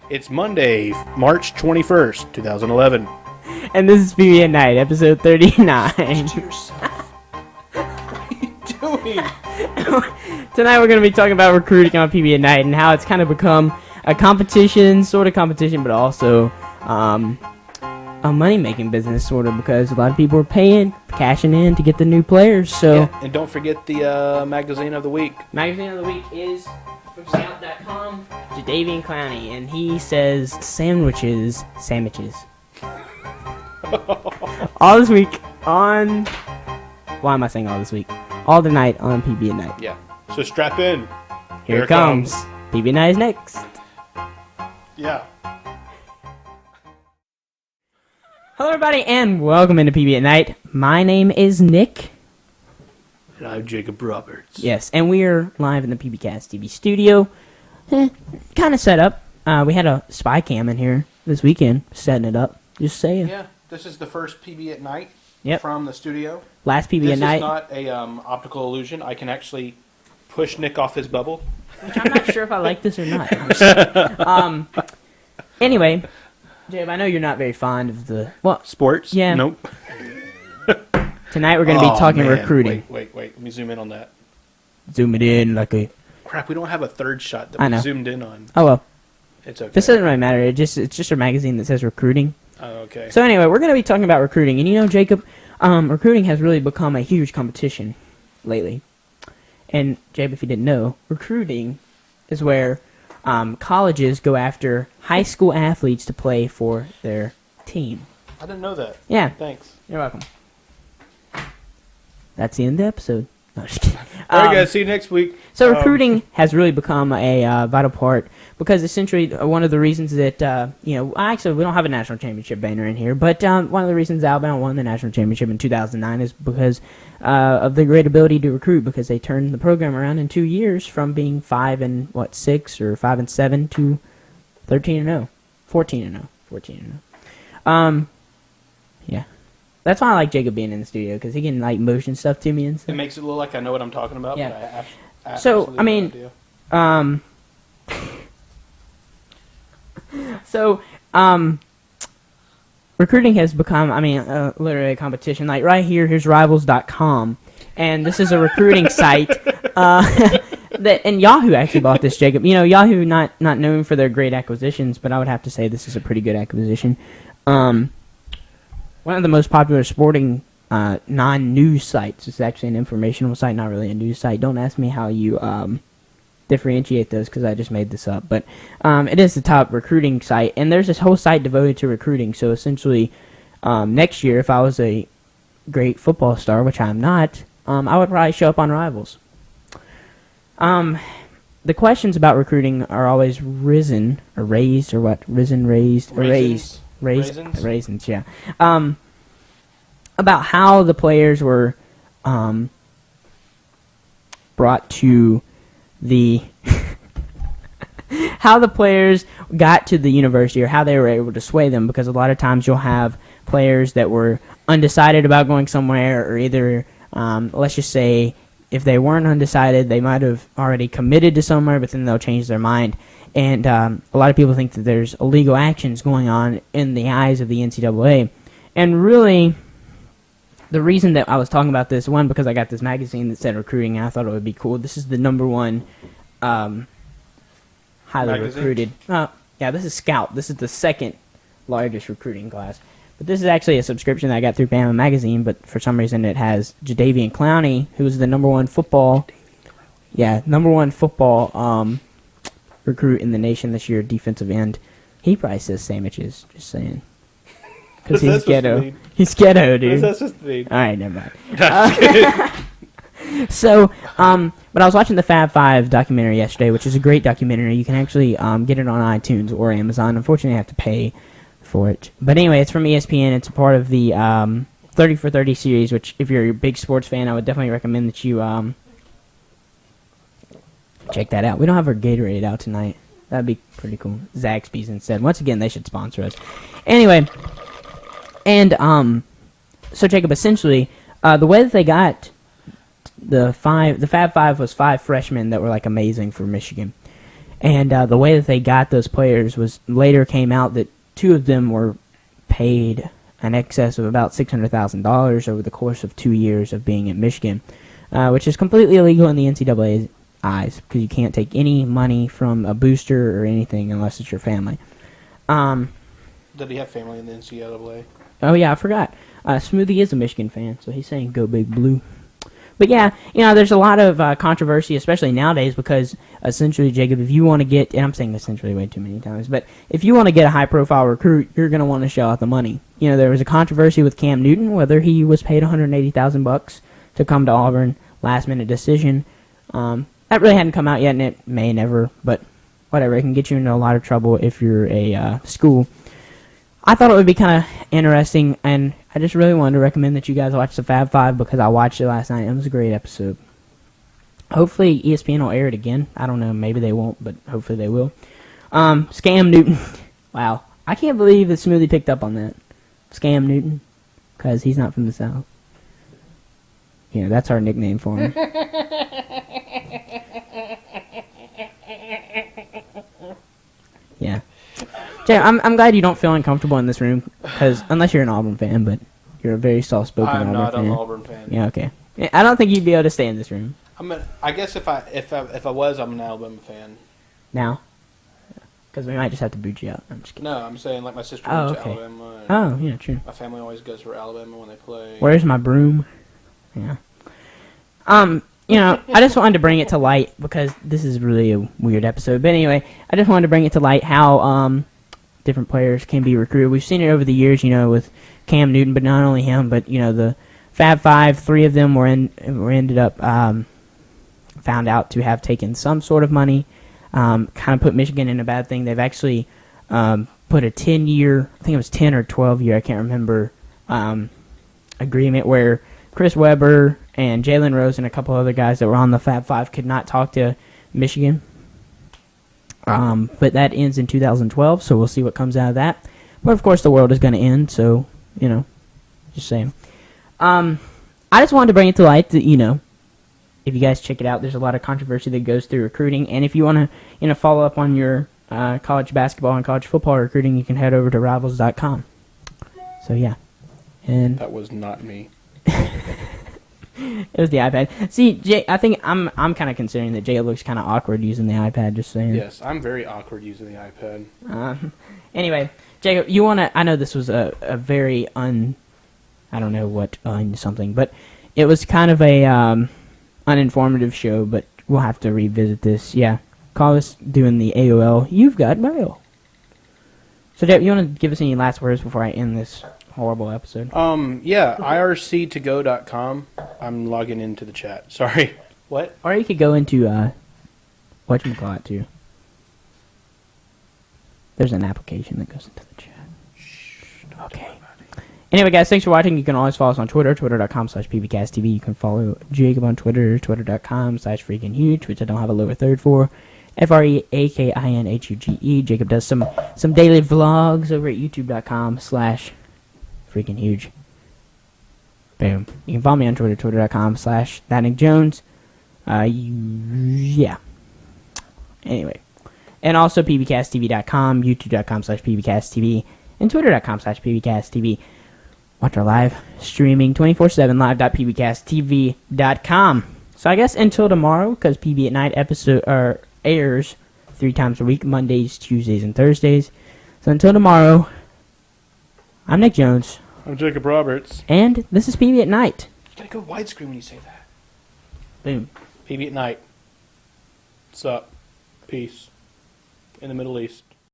It's Monday, March 21st, 2011. And this is PB at Night, episode 39. To yourself. What are you doing? Tonight we're going to be talking about recruiting on PB at Night and how it's kind of become a competition, sort of competition, but also a money-making business, sort of, because a lot of people are paying, cashing in to get the new players. So, yeah, and don't forget the magazine of the week. Magazine of the week is from Scout.com, Jadavian Clowney, and he says sandwiches. All this week on... Why am I saying all this week? All the night on PB at Night. Yeah. So strap in. Here it comes. PB at Night is next. Yeah. Hello, everybody, and welcome into PB at Night. My name is Nick. And I'm Jacob Roberts. Yes, and we are live in the pbcasttv studio. Kind of set up. We had a spy cam in here this weekend, setting it up. Just saying. Yeah, this is the first PB at Night Yep. from the studio. Last PB at Night. This is not a optical illusion. I can actually push Nick off his bubble. Which I'm not sure if I like this or not. Anyway, Jabe, I know you're not very fond of the... Well, Sports? Yeah. Nope. Tonight we're going to be talking recruiting. Wait. Let me zoom in on that. Zoom it in like a... Crap, we don't have a third shot that I we know. zoomed in on. Oh, well. It's okay. This doesn't really matter. It's just a magazine that says recruiting. Oh, okay. So anyway, we're going to be talking about recruiting. And you know, Jacob, recruiting has really become a huge competition lately. And, Jabe, if you didn't know, recruiting is where colleges go after high school athletes to play for their team. I didn't know that. Yeah. Thanks. You're welcome. That's the end of the episode. No, just kidding. All right, guys. See you next week. So recruiting has really become a vital part because essentially one of the reasons that, actually we don't have a national championship banner in here, but one of the reasons Alabama won the national championship in 2009 is because of the great ability to recruit, because they turned the program around in 2 years from being 5-6 or 5-7 to 13-0, 14-0. Yeah. That's why I like Jacob being in the studio, because he can like motion stuff to me and stuff. It makes it look like I know what I'm talking about. Yeah. But I So, I mean, recruiting has become, literally a competition. Like right here, here's Rivals.com, and this is a recruiting site. And Yahoo actually bought this, Jacob. You know, Yahoo not known for their great acquisitions, but I would have to say this is a pretty good acquisition. One of the most popular sporting non-news sites. It's actually an informational site, not really a news site. Don't ask me how you differentiate those, because I just made this up. But it is the top recruiting site, and there's this whole site devoted to recruiting. So essentially, next year, if I was a great football star, which I'm not, I would probably show up on Rivals. The questions about recruiting are always raisins, yeah. About how the players were brought to the how the players got to the university, or how they were able to sway them, because a lot of times you'll have players that were undecided about going somewhere, or either let's just say if they weren't undecided, they might have already committed to somewhere, but then they'll change their mind. And a lot of people think that there's illegal actions going on in the eyes of the NCAA. And really, the reason that I was talking about this, one, because I got this magazine that said recruiting, and I thought it would be cool. This is the number one highly magazine? recruited. This is Scout. This is the second largest recruiting class. But this is actually a subscription that I got through Bama Magazine, but for some reason it has Jadavian Clowney, who is the number one football recruit in the nation this year, defensive end. He probably says sandwiches, just saying. Because he's ghetto. He's ghetto, dude. What is that supposed to mean? Alright, never mind. So, but I was watching the Fab 5 documentary yesterday, which is a great documentary. You can actually get it on iTunes or Amazon. Unfortunately, I have to pay for it. But anyway, it's from ESPN. It's a part of the 30 for 30 series, which if you're a big sports fan, I would definitely recommend that you check that out. We don't have our Gatorade out tonight. That'd be pretty cool. Zaxby's instead. Once again, they should sponsor us. Anyway, and so Jacob, essentially, the way that they got the Fab Five was 5 freshmen that were like amazing for Michigan. And the way that they got those players was later came out that 2 of them were paid in excess of about $600,000 over the course of 2 years of being in Michigan, which is completely illegal in the NCAA's eyes because you can't take any money from a booster or anything unless it's your family. Did he have family in the NCAA? Oh, yeah, I forgot. Smoothie is a Michigan fan, so he's saying go Big Blue. But yeah, there's a lot of controversy, especially nowadays, because essentially, Jacob, if you want to get, and I'm saying essentially way too many times, but if you want to get a high-profile recruit, you're going to want to shell out the money. There was a controversy with Cam Newton, whether he was paid $180,000 to come to Auburn, last-minute decision. That really hadn't come out yet, and it may never, but whatever. It can get you into a lot of trouble if you're a school. I thought it would be kind of interesting, and I just really wanted to recommend that you guys watch the Fab Five because I watched it last night. It was a great episode. Hopefully ESPN will air it again. I don't know. Maybe they won't, but hopefully they will. Scam Newton. Wow. I can't believe that Smoothie picked up on that. Scam Newton. Because he's not from the South. That's our nickname for him. Yeah. Jay, I'm glad you don't feel uncomfortable in this room, because unless you're an Auburn fan, but you're a very soft-spoken Auburn fan. I'm not an Auburn fan. Yeah, okay. I don't think you'd be able to stay in this room. I guess if I was, I'm an Alabama fan. Now? Because we might just have to boot you out. I'm just kidding. No, I'm saying like my sister went to Alabama. Oh, yeah, true. My family always goes for Alabama when they play. Where's my broom? Yeah. I just wanted to bring it to light because this is really a weird episode. But anyway, I just wanted to bring it to light how different players can be recruited. We've seen it over the years, with Cam Newton, but not only him, but the Fab Five. 3 of them were ended up found out to have taken some sort of money. Kind of put Michigan in a bad thing. They've actually put a 10-year, I think it was 10 or 12-year, I can't remember, agreement where Chris Webber and Jalen Rose and a couple other guys that were on the Fab Five could not talk to Michigan. But that ends in 2012, so we'll see what comes out of that. But, of course, the world is going to end, so, just saying. I just wanted to bring it to light that, if you guys check it out, there's a lot of controversy that goes through recruiting. And if you want to, follow up on your college basketball and college football recruiting, you can head over to Rivals.com. So, yeah. And that was not me. It was the iPad. See, Jay, I think I'm kind of considering that Jay looks kind of awkward using the iPad, just saying. Yes, I'm very awkward using the iPad. Anyway, Jacob, you want to... I know this was a very I don't know what something, but it was kind of a uninformative show, but we'll have to revisit this. Yeah, call us doing the AOL. You've got mail. So, Jacob, you want to give us any last words before I end this horrible episode? Yeah, irc2go.com. I'm logging into the chat. Sorry. What? Or you could go into, whatchamacallit, too. There's an application that goes into the chat. Okay. Anyway, guys, thanks for watching. You can always follow us on Twitter, twitter.com/pbcasttv. You can follow Jacob on Twitter, twitter.com/freakinghuge, which I don't have a lower third for. FREAKINHUGE. Jacob does some daily vlogs over at youtube.com/freakinghuge. Boom. You can follow me on Twitter, twitter.com/thatnickjones. Yeah. Anyway. And also pbcasttv.com, youtube.com/pbcasttv, and twitter.com/pbcasttv. Watch our live streaming 24/7 live.pbcasttv.com. So I guess until tomorrow, because PB at Night episode airs 3 times a week, Mondays, Tuesdays, and Thursdays. So until tomorrow, I'm Nick Jones. I'm Jacob Roberts. And this is PB at Night. You gotta go widescreen when you say that. Boom. PB at Night. What's up? Peace. In the Middle East.